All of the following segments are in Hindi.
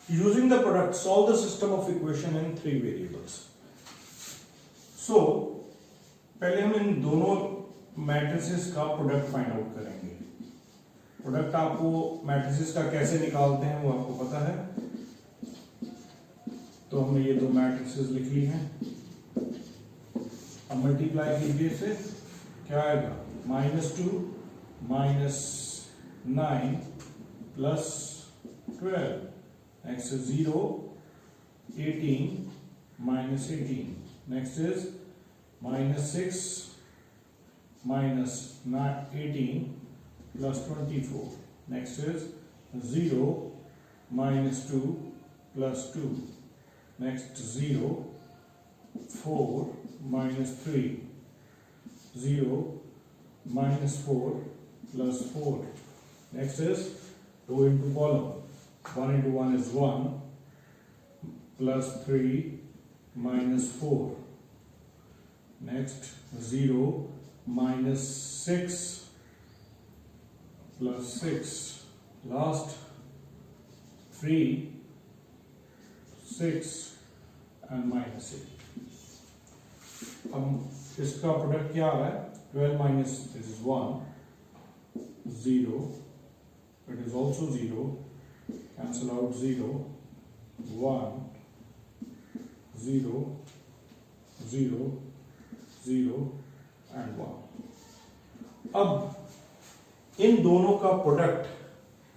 Using the product, solve the system of equation in 3 variables. So पहले हम इन दोनों मैट्रिसेस का प्रोडक्ट फाइंड आउट करेंगे. प्रोडक्ट आपको मैट्रिसेस का कैसे निकालते हैं वो आपको पता है. तो हमने ये दो मैट्रिसेस लिख ली हैं. अब मल्टीप्लाई कीजिए इसे, क्या आएगा? -2 -9 plus 12. Next is 0, 18 minus 18. Next is -6 minus 18 plus 24. Next is 0 minus 2 plus 2. Next 0, 4 minus 3. 0 minus 4 plus 4. Next is row into column. 1 into 1 is 1 plus 3 minus 4. Next 0 minus 6 plus 6. Last 3, 6 and minus 8. अब इसका प्रोडक्ट क्या आ रहा है? 12 minus this is 1, 0, it is also 0. Cancel out 0, 1, 0, 0, 0 and 1. अब इन दोनों का प्रोडक्ट,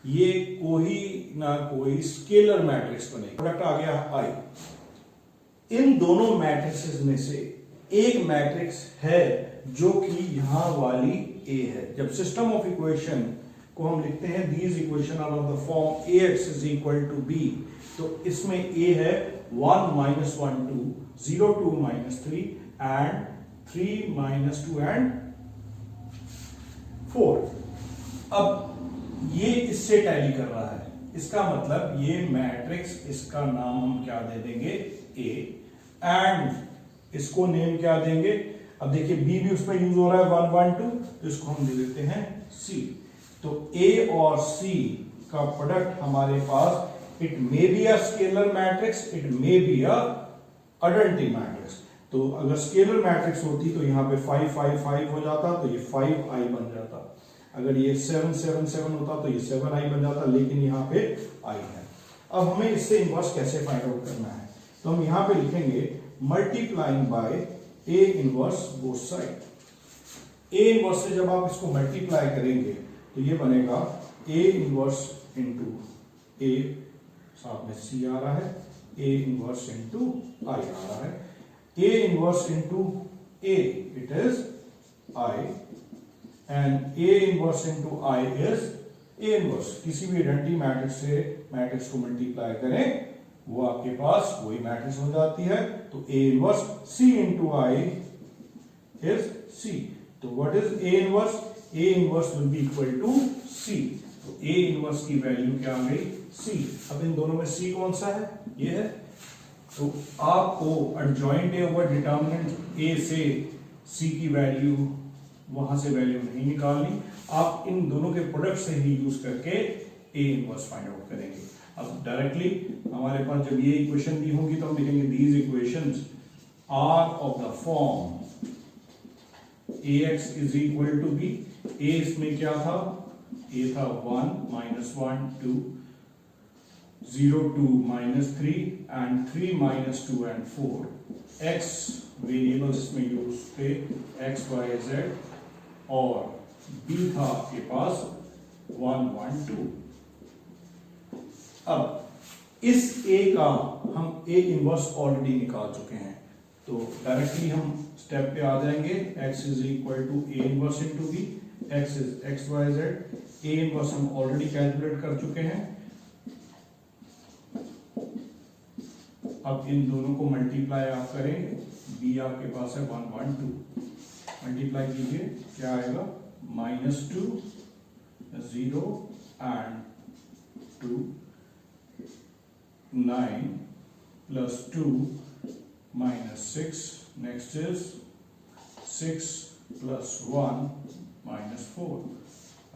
ये कोई ना कोई स्केलर मैट्रिक्स बनेगा. प्रोडक्ट आ गया I. इन दोनों मैट्रिक्स में से एक मैट्रिक्स है जो कि यहां वाली A है. जब सिस्टम ऑफ इक्वेशन को हम लिखते हैं, these equation are of the form ax is equal to b, तो इसमें a है 1 minus 1 2, 0 2 minus 3 and 3 minus 2 and 4. अब ये इससे टैली कर रहा है, इसका मतलब ये मैट्रिक्स, इसका नाम हम क्या दे देंगे? A, एंड इसको नेम क्या देंगे? अब देखिए b भी उसमें यूज हो रहा है 1 1 2, तो इसको हम दे देते हैं C. तो A और C का प्रोडक्ट हमारे पास, it may be a scalar matrix, it may be a identity matrix. तो अगर स्केलर मैट्रिक्स होती तो यहाँ पे 5 5 5 हो जाता, तो ये 5i बन जाता. अगर ये 7 7 7 होता तो ये 7i बन जाता, लेकिन यहाँ पे i है. अब हमें इससे इनवर्स कैसे फाइंड आउट करना है? तो हम यहाँ पे लिखेंगे multiplying by A inverse both side. A inverse से जब आप इसको मल्टीप्लाई करेंगे तो ये बनेगा A इनवर्स इंटू A, साथ में C आ रहा है, A इनवर्स इंटू I आ रहा है. A inverse into A, it is I, and A inverse into I is A inverse. किसी भी आइडेंटिटी मैट्रिक्स से मैट्रिक्स को मल्टीप्लाई करें, वो आपके पास वही मैट्रिक्स हो जाती है. तो A inverse C into I is C. तो what is A inverse? A inverse will be equal to C. तो A इनवर्स की वैल्यू क्या आ गई? C. अब इन दोनों में C कौन सा है? ये है. तो आपको adjoint A over determinant A से C की वैल्यू, वहां से वैल्यू नहीं निकालनी. आप इन दोनों के प्रोडक्ट से ही यूज करके A इनवर्स फाइंड आउट करेंगे. अब डायरेक्टली हमारे पास जब ये इक्वेशन दी होगी तो हम लिखेंगे these equations are of the form ax is equal to b. a इसमें क्या था? a था 1 minus 1 2, 0 2 minus 3 and 3 minus 2 and 4. x variables इसमें यूज थे x y z, और b था आपके पास 1 1 2. अब इस a का हम a इनवर्स ऑलरेडी निकाल चुके हैं, तो डायरेक्टली हम स्टेप पे आ जाएंगे. x is equal to A inverse into B. x is X Y Z. A inverse हम ऑलरेडी कैलकुलेट कर चुके हैं. अब इन दोनों को मल्टीप्लाई आप करेंगे, b आपके पास है 1 1 2. मल्टीप्लाई कीजिए, क्या आएगा? -2 0 and 2, 9 plus 2 minus 6. Next is 6 plus 1 minus 4.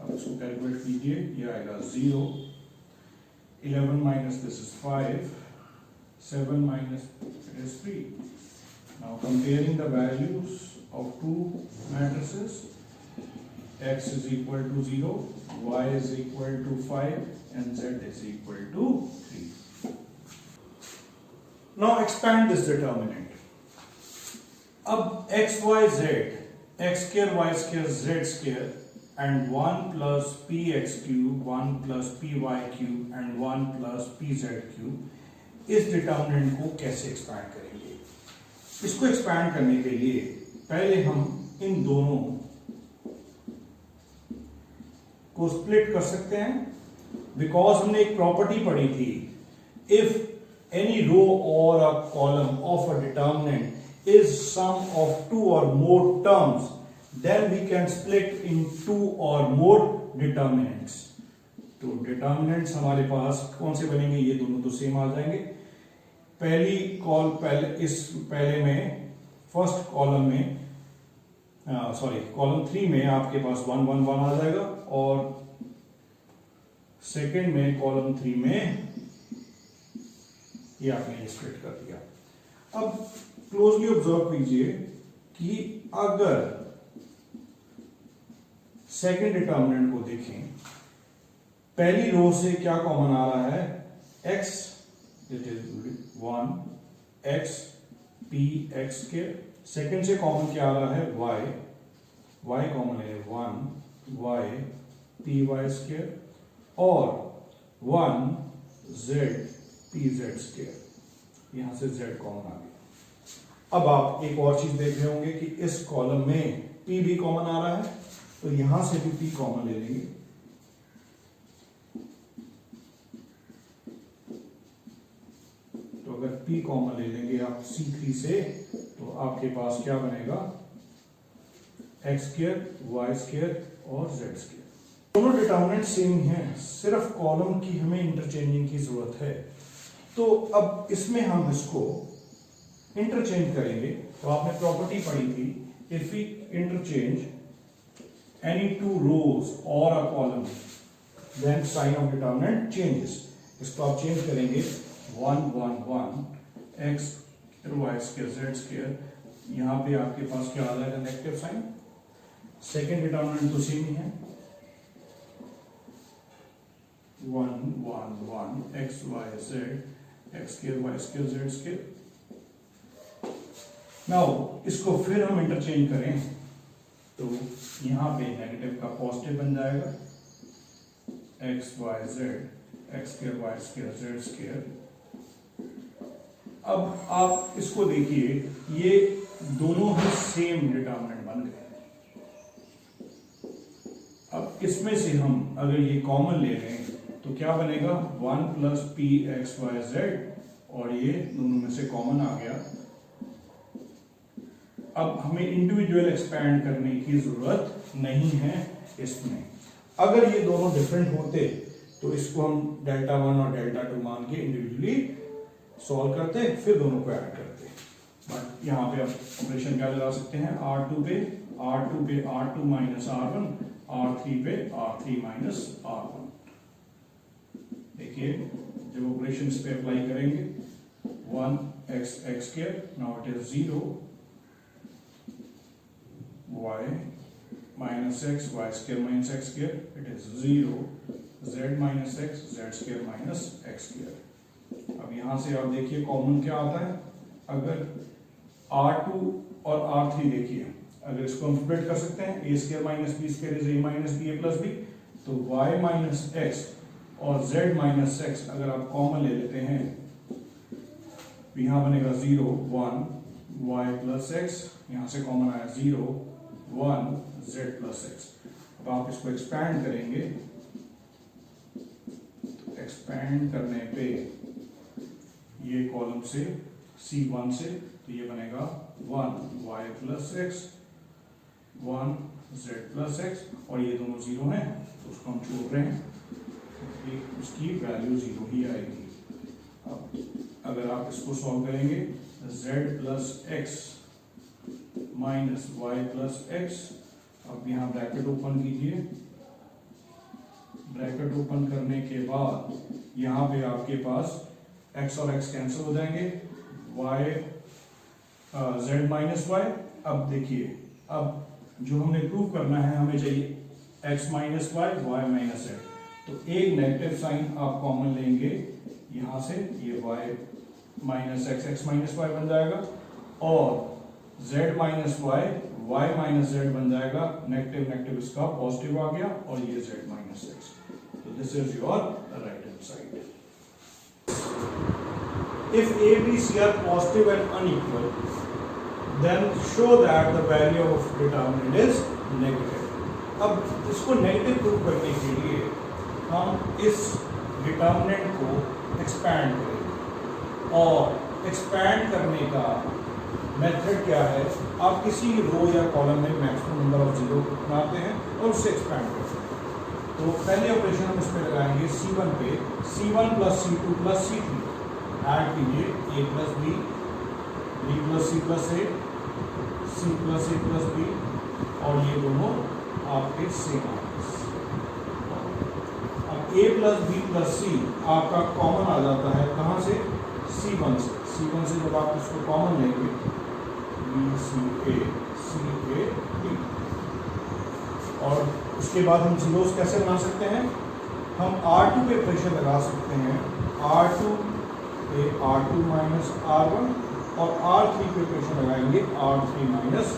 अब इसको कैलकुलेट कीजिए, ये आएगा 0. 11 minus this is 5, 7 minus it is 3. Now comparing the values of two matrices, x is equal to 0, y is equal to 5 and z is equal to 3. Now expand this determinant. अब x, y, z, x square, y square, z square and 1 plus px cube, 1 plus py cube and 1 plus pz cube, इस डिटर्मिनेंट को कैसे एक्सपैंड करेंगे? इसको एक्सपैंड करने के लिए पहले हम इन दोनों को स्प्लिट कर सकते हैं, बिकॉज हमने एक प्रॉपर्टी पढ़ी थी, इफ एनी रो और a column of a determinant is sum of two और more terms, then we can split in two और मोर डिटर्मिनेंट्स. तो डिटर्मिनेंट्स हमारे पास कौन से बनेंगे? ये दोनों तो सेम आ जाएंगे. पहले में फर्स्ट कॉलम में कॉलम 3 में आपके पास 1 1 1 आ जाएगा और सेकंड में कॉलम 3 में ये आपने स्प्लिट कर दिया. अब क्लोजली ऑब्जर्व कीजिए कि अगर सेकंड डिटर्मिनेंट को देखें, पहली रो से क्या कॉमन आ रहा है? x, it is 1 x p x square. Second से कॉमन क्या आ रहा है? y कॉमन है 1 y p y स्क्वायर और 1 z p z स्क्वायर. यहां से z कॉमन आ गया. अब आप एक और चीज देख रहे होंगे कि इस कॉलम में p भी कॉमन आ रहा है, तो यहां से भी p कॉमन ले लेंगे. तो अगर p कॉमन ले लेंगे आप C3 से, तो आपके पास क्या बनेगा? x स्क्वायर, y स्क्वायर और z स्क्वायर. दोनों डिटर्मिनेंट सेम हैं, सिर्फ कॉलम की हमें इंटरचेंजिंग की जरूरत है. तो अब इसमें हम इसको इंटरचेंज करेंगे. तो आपने प्रॉपर्टी पढ़ी थी, if we interchange any two rows और a column, then sign of determinant changes. इसको आप चेंज करेंगे 1 1 1 x y square z square. यहां पे आपके पास क्या आ जाएगा? Negative sign. सेकेंड डिटर्मिनेंट तो सेम ही है, 1 1 1 x y z x square y square z square. Now इसको फिर हम इंटरचेंज करें तो यहां पे नेगेटिव का पॉजिटिव बन जाएगा, x y z x square y square z square. अब आप इसको देखिए, ये दोनों ही सेम डिटर्मिनेंट बन गए. अब इसमें से हम अगर ये कॉमन ले लें तो क्या बनेगा? 1 plus P X Y Z, और ये दोनों में से कॉमन आ गया. अब हमें इंडिविजुअल एक्सपैंड करने की जरूरत नहीं है इसमें. अगर ये दोनों डिफरेंट होते तो इसको हम डेल्टा 1 और डेल्टा 2 मान के इंडिविजुअली सॉल्व करते, फिर दोनों को ऐड करते. बट यहाँ पे आप ऑपरेशन क्या लगा सकते हैं? R2 पे R2 माइनस R1, R3 पे R3 माइनस R1. देखिए जब ऑपरेशन इस पे अप्लाई करेंगे, 1 x x square, now it is 0 y minus x y square minus x square, it is 0 z minus x z square minus x square. अब यहां से आप देखिए कॉमन क्या आता है. अगर R2 और R3 देखिए, अगर इसको हम स्प्लिट कर सकते हैं, a square minus b square is a minus b a plus b, तो y माइनस x और z माइनस x अगर आप कॉमन ले लेते हैं, यहां बनेगा 0 1 y प्लस x, यहां से कॉमन आया 0 1 z प्लस x. अब आप इसको एक्सपैंड करेंगे, तो एक्सपैंड करने पे ये कॉलम से C1 से, तो ये बनेगा 1 y plus x 1 z plus x, और ये दोनों 0 हैं तो उसको हम छोड़ रहे हैं, तो उसकी वैल्यू 0 ही आएगी. अब अगर आप इसको सॉल्व करेंगे, z plus x minus y plus x, अब यहां ब्रैकेट ओपन कीजिए, ब्रैकेट ओपन करने के बाद यहां पे आपके पास x और x कैंसिल हो जाएंगे, y z माइनस वाई। अब देखिए, अब जो हमने प्रूव करना है, हमें चाहिए x minus Y, Y minus z। तो एक नेगेटिव साइन आप कॉमन लेंगे यहां से, ये y minus X, X minus Y बन जाएगा, और z minus Y, Y minus Z बन जाएगा। नेगेटिव नेगेटिव इसका पॉजिटिव आ गया, और ये z माइनस एक्स। तो this is your right hand side. If A, B, C are positive and unequal, then show that the value of determinant is negative. अब इसको नेगेटिव प्रूव करने के लिए हम इस डिटर्मिनेंट को एक्सपैंड करेंगे, और एक्सपैंड करने का मेथड क्या है, आप किसी रो या कॉलम में मैक्सिमम नंबर ऑफ जीरो बनाते हैं और उससे एक्सपैंड करते हैं। तो पहले ऑपरेशन हम इसमें लगाएंगे C1 पे, C1 plus C2 plus C3 add कीजिए, a plus B, b plus c plus A, c plus A plus B, और ये दोनों आपके सेम आएंगे। अब a plus B plus C आपका कॉमन आ जाता है कहाँ से, C1 से। C1 से जब आप इसको कॉमन लेंगे, b c a b, और उसके बाद हम जीरोस कैसे बना सकते हैं, हम R2 पे प्रेशर लगा सकते हैं, R2 पे R2 माइनस R1, और R3 पे प्रेशर लगाएंगे R3 माइनस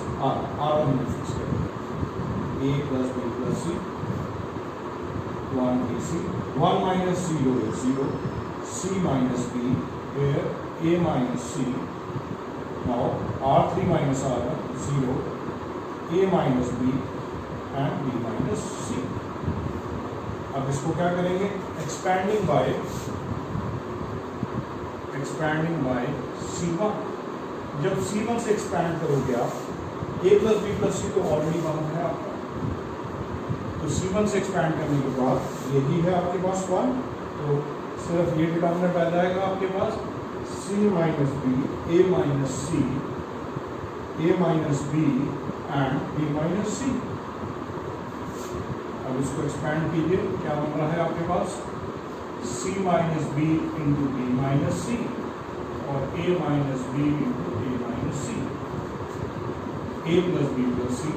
R1 में फिक्स करेंगे। A plus B plus C, 1 AC, 1 minus 0 is 0, C minus B, where A minus C, now R3 minus R1, 0, A minus B and B minus C। अब इसको क्या करेंगे, एक्सपैंडिंग बाय C1। जब C1 से एक्सपैंड करोगे आप, A प्लस बी प्लस सी तो ऑलरेडी बाउंड है आपका, तो C1 से एक्सपैंड करने के बाद यही है आपके पास 1, तो सिर्फ ये डिटर्मिनेंट आ जाएगा आपके पास, C minus B, A minus C, A minus B and B minus C। अब इसको एक्सपैंड कीजिए, क्या बन रहा है आपके पास, C minus B into B minus C, और A minus B into A minus C, A plus B plus C.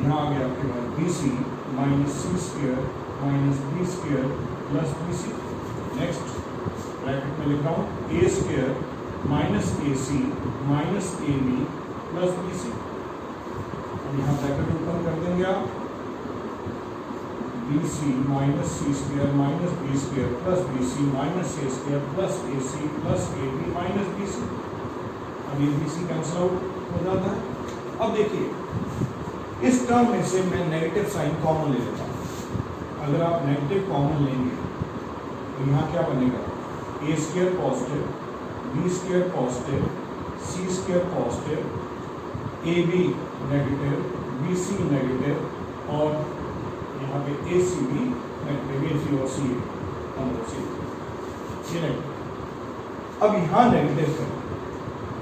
यहाँ आ गया आपके पास B C minus C square minus B square plus B C. Next bracket में लिख रहा हूँ, A square minus A C minus A B plus B C. अब यहाँ ब्रैकेट ओपन कर देंगे आप, B C minus C square minus B square plus B C minus A square plus A C plus A B minus B C. अब ये बी सी कैंसिल आउट हो जाता है। अब देखिए, इस टर्म में से मैं नेगेटिव साइन कॉमन ले लेता हूँ। अगर आप नेगेटिव कॉमन लेंगे तो यहाँ क्या बनेगा, A square positive, B square positive, C square positive, A B negative, B C negative, और यहाँ पे ए सी बी नेगेटिव, ए सी और सी ये नेगेटिव। अब यहाँ नेगेटिव है।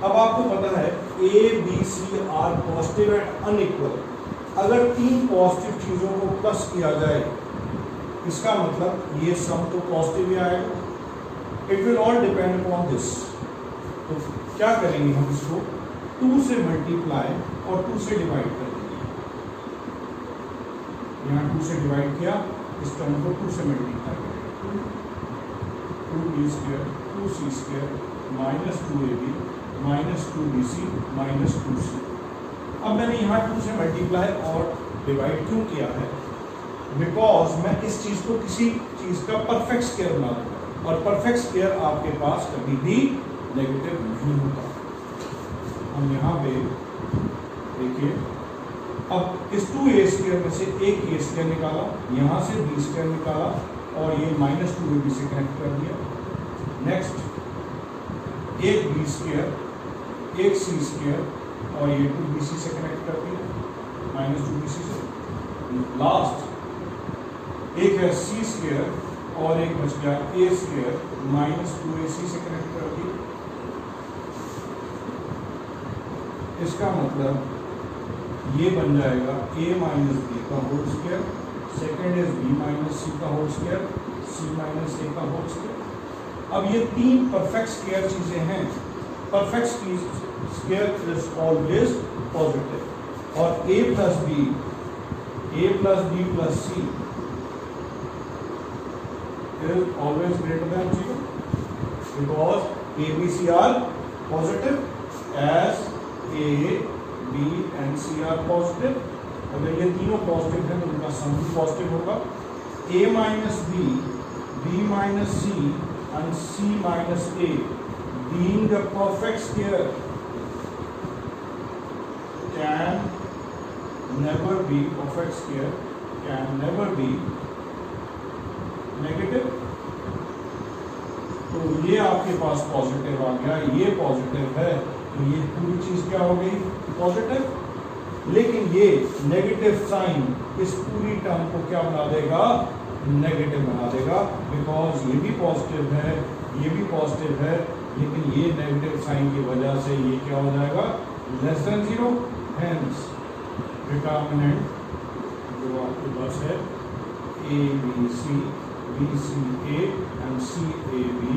अब आपको पता है A B C are positive and unequal. अगर तीन पॉजिटिव चीजों को प्लस किया जाए, इसका मतलब ये सम तो पॉजिटिव ही आएगा। It will all depend upon this. तो क्या करेंगे हम इसको 2 से मल्टीप्लाई और 2 से डिवाइड कर देंगे। यहाँ 2 से डिवाइड किया, इस टर्म को 2 से मल्टीप्लाई करेंगे, 2b square 2c square minus 2ab minus 2bc minus 2c। अब मैंने यहाँ 2 से मल्टीप्लाई और डिवाइड क्यों किया है, बिकॉज मैं इस चीज को किसी चीज का परफेक्ट स्क्वायर बना दूंगा, और परफेक्ट स्क्वायर आपके पास कभी भी नेगेटिव नहीं होता। हम यहाँ पे देखिए, अब इस 2a स्क्वायर में से एक a स्क्वायर निकाला, यहाँ से b स्क्वायर निकाला, और ये माइनस 2ab से कनेक्ट कर दिया। नेक्स्ट एक b स्क्वायर, एक c स्क्वायर, और ये 2bc से कनेक्ट कर दिया, माइनस 2bc से। लास्ट एक है c स्क्वायर, और एक बच गया a स्क्वायर माइनस 2ac से कनेक्ट कर दिया। इसका मतलब ये बन जाएगा a माइनस बी का whole square second is B minus C का whole square, C minus A का होल स्क्वायर। अब ये तीन परफेक्ट स्क्वायर चीजें हैं। Perfect square is always positive और A plus B plus C is always greater than 0 because A B C are positive as A B and C are positive. अगर ये तीनों पॉजिटिव है तो उनका सम भी पॉजिटिव होगा। A minus B minus C and C minus A being a perfect square can never be negative। तो ये आपके पास पॉजिटिव आ गया, ये पॉजिटिव है तो ये पूरी चीज क्या हो गई पॉजिटिव। लेकिन ये नेगेटिव साइन इस पूरी टर्म को क्या बना देगा नेगेटिव बना देगा बिकॉज ये भी पॉजिटिव है ये भी पॉजिटिव है, लेकिन ये नेगेटिव साइन की वजह से ये क्या हो जाएगा लेस देन 0। हेंस डिटर्मिनेंट जो आपके पास है A B C A and C A B